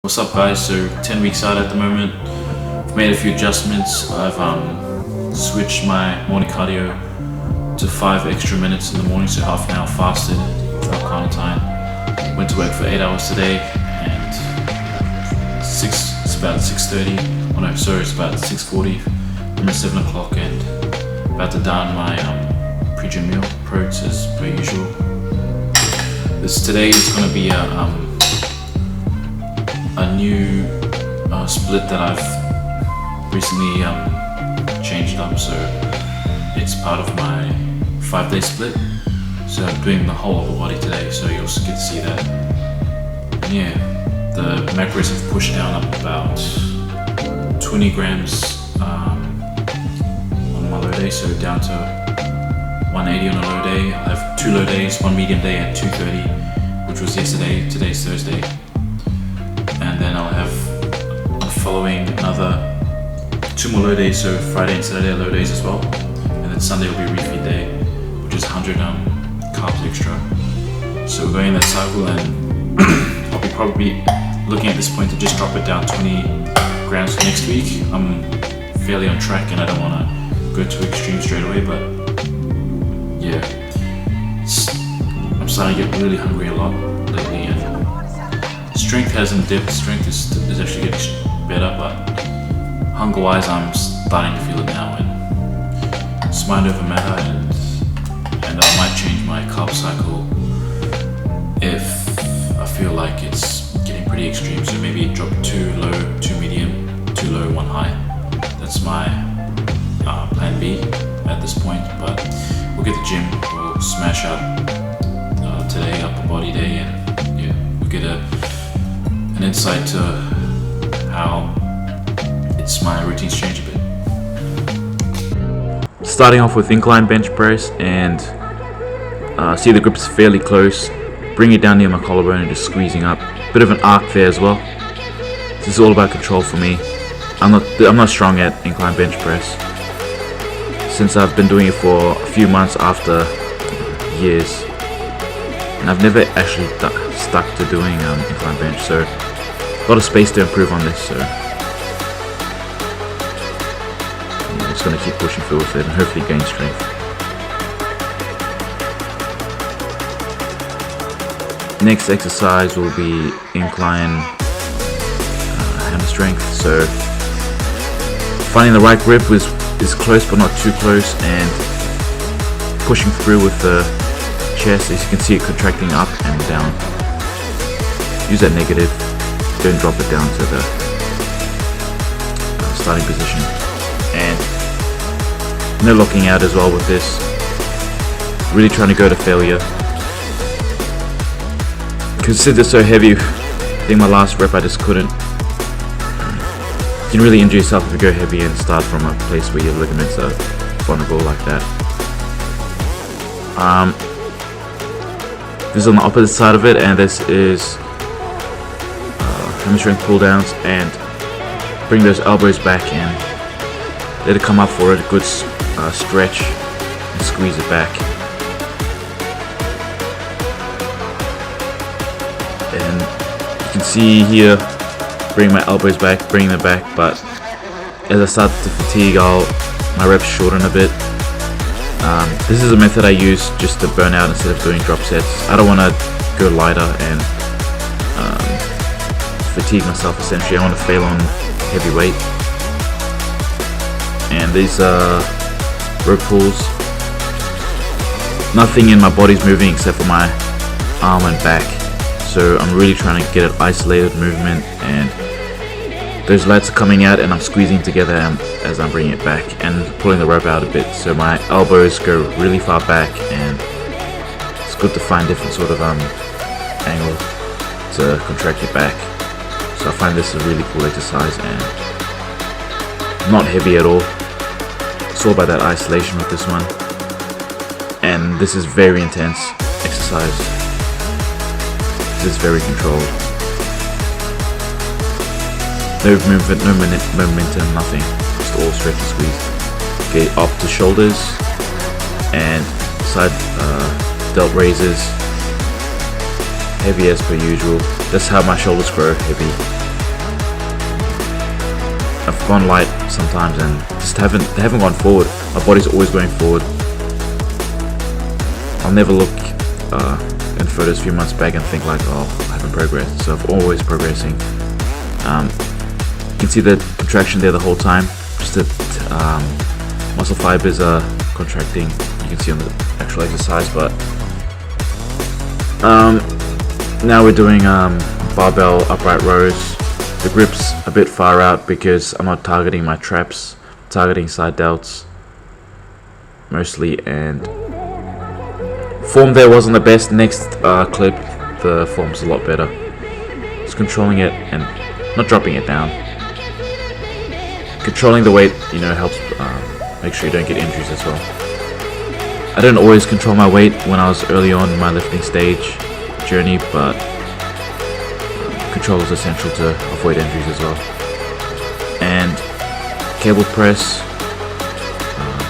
What's up guys, so 10 weeks out at the moment. I've made a few adjustments. I've switched my morning cardio to 5 extra minutes in the morning, so half an hour fasted without quarantine. Went to work for 8 hours today and it's about 6:30, oh no, sorry, it's about 6:40. I'm at 7 o'clock and about to down my pre-gym meal, proteins as per usual. Today is going to be a new split that I've recently changed up, so it's part of my 5-day split. So I'm doing the whole upper body today, so you'll get to see that. And yeah, the macros have pushed down up about 20 grams on my low day, so down to 180 on a low day. I'll have 2 low days, 1 medium day and 230, which was yesterday. Today's Thursday. And then I'll have following another 2 more low days, so Friday and Saturday are low days as well. And then Sunday will be a refeed day, which is 100 carbs extra. So we're going in that cycle, and I'll be probably looking at this point to just drop it down 20 grams for next week. I'm fairly on track and I don't want to go too extreme straight away, but yeah, I'm starting to get really hungry a lot lately, and strength hasn't dipped. Strength is actually getting better, but hunger-wise, I'm starting to feel it now, and it's mind over matter, and I might change my carb cycle if I feel like it's getting pretty extreme. So maybe drop 2 low, 2 medium, 2 low, 1 high. That's my plan B at this point. But we'll get the gym. We'll smash out today, upper body day, and yeah, we'll get an insight to how my routines change a bit. Starting off with incline bench press, and see the grip's fairly close. Bring it down near my collarbone and just squeezing up. Bit of an arc there as well. This is all about control for me. I'm not strong at incline bench press. Since I've been doing it for a few months after years, and I've never actually stuck to doing incline bench, so a lot of space to improve on this. So I'm just going to keep pushing through with it and hopefully gain strength. Next exercise will be incline hammer strength. So finding the right grip is close but not too close, and pushing through with the chest. As you can see it contracting up and down. Use that negative. Don't drop it down to the starting position, and no locking out as well with this. Really trying to go to failure. Consider so heavy. I think my last rep I just couldn't. You can really injure yourself if you go heavy and start from a place where your ligaments are vulnerable like that. This is on the opposite side of it, and this is hammer strength pull downs, and bring those elbows back and let it come up for a good stretch and squeeze it back. And you can see here, bring my elbows back, bring them back, but as I start to fatigue, my reps shorten a bit. This is a method I use just to burn out instead of doing drop sets. I don't want to go lighter and fatigue myself essentially. I want to fail on heavy weight. And these rope pulls, nothing in my body's moving except for my arm and back. So I'm really trying to get an isolated movement, and those lats are coming out and I'm squeezing together as I'm bringing it back and pulling the rope out a bit, so my elbows go really far back, and it's good to find different sort of angle to contract your back. So I find this a really cool exercise and not heavy at all. It's all about that isolation with this one, and this is very intense exercise. This is very controlled. No movement, no momentum, nothing. Just all stretch and squeeze. Okay, up to shoulders and side delt raises. Heavy as per usual. That's how my shoulders grow, heavy. I've gone light sometimes and just they haven't gone forward. My body's always going forward. I'll never look in photos a few months back and think like, oh, I haven't progressed. So I'm always progressing. You can see the contraction there the whole time. Just that muscle fibers are contracting. You can see on the actual exercise, but now we're doing barbell upright rows. The grip's a bit far out because I'm not targeting my traps, targeting side delts mostly, and form there wasn't the best. Next clip, the form's a lot better. Just controlling it and not dropping it down. Controlling the weight, you know, helps make sure you don't get injuries as well. I didn't always control my weight when I was early on in my lifting stage journey, but control is essential to avoid injuries as well. And cable press,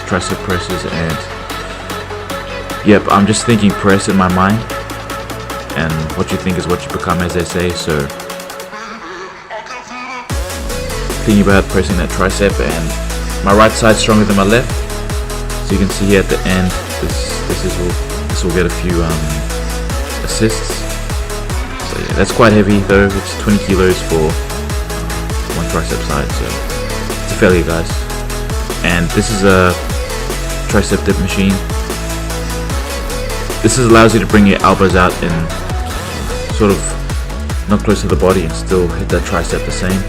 tricep presses, and yep, I'm just thinking press in my mind, and what you think is what you become, as they say. So thinking about pressing that tricep, and my right side's stronger than my left, so you can see here at the end this will get a few assists. So yeah, that's quite heavy though. It's 20 kilos for one tricep side, so it's a failure, guys. And this is a tricep dip machine. This allows you to bring your elbows out and sort of not close to the body and still hit that tricep the same.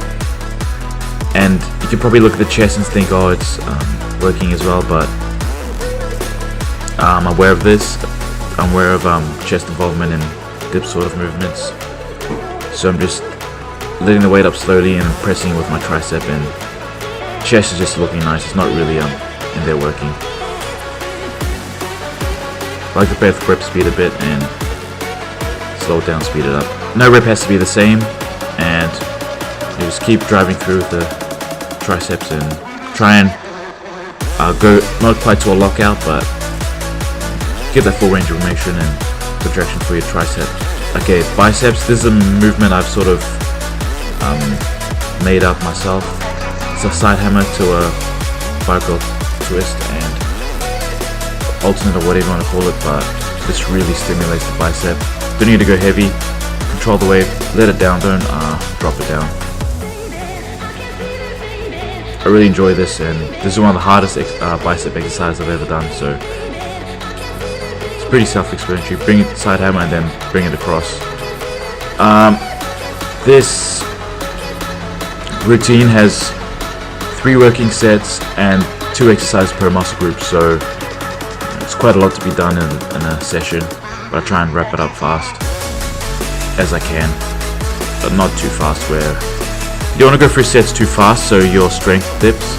And you can probably look at the chest and think, oh, it's working as well, but I'm aware of this. I'm aware of chest involvement and dip sort of movements. So I'm just letting the weight up slowly and pressing with my tricep, and chest is just looking nice. It's not really in there working. I like to play with rep speed a bit and slow it down, speed it up. No rep has to be the same, and you just keep driving through with the triceps and try and go not quite to a lockout, but get that full range of motion and contraction for your tricep. Okay, biceps. This is a movement I've sort of made up myself. It's a side hammer to a barbell twist and alternate, or whatever you want to call it, but this really stimulates the bicep. Don't need to go heavy. Control the weight, let it down, don't drop it down. I really enjoy this, and this is one of the hardest bicep exercises I've ever done, so it's pretty self-explanatory. Bring it side hammer and then bring it across. This routine has 3 working sets and 2 exercises per muscle group, so it's quite a lot to be done in a session, but I try and wrap it up fast as I can, but not too fast where you don't want to go through sets too fast so your strength dips,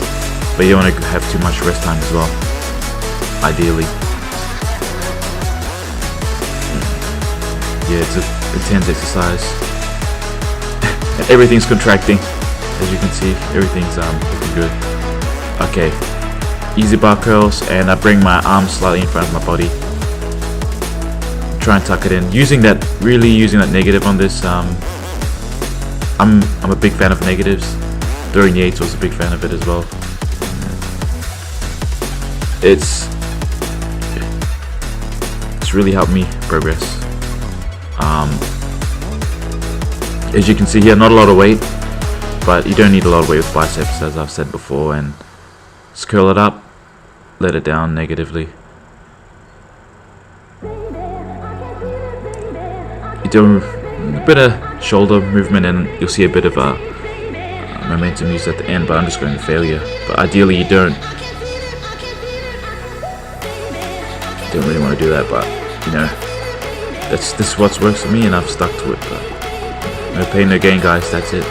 but you don't want to have too much rest time as well, ideally. Yeah, it's an intense exercise. Everything's contracting, as you can see. Everything's looking good. Okay, easy bar curls, and I bring my arms slightly in front of my body. Try and tuck it in. Using that negative on this. I'm a big fan of negatives. Dorian Yates was a big fan of it as well. It's really helped me progress. As you can see here, not a lot of weight, but you don't need a lot of weight with biceps, as I've said before, and just curl it up, let it down negatively. You do a bit of shoulder movement and you'll see a bit of momentum used at the end, but I'm just going to failure. But ideally you don't really want to do that, but you know, this is what works for me and I've stuck to it. But no pain, no gain, guys. That's it.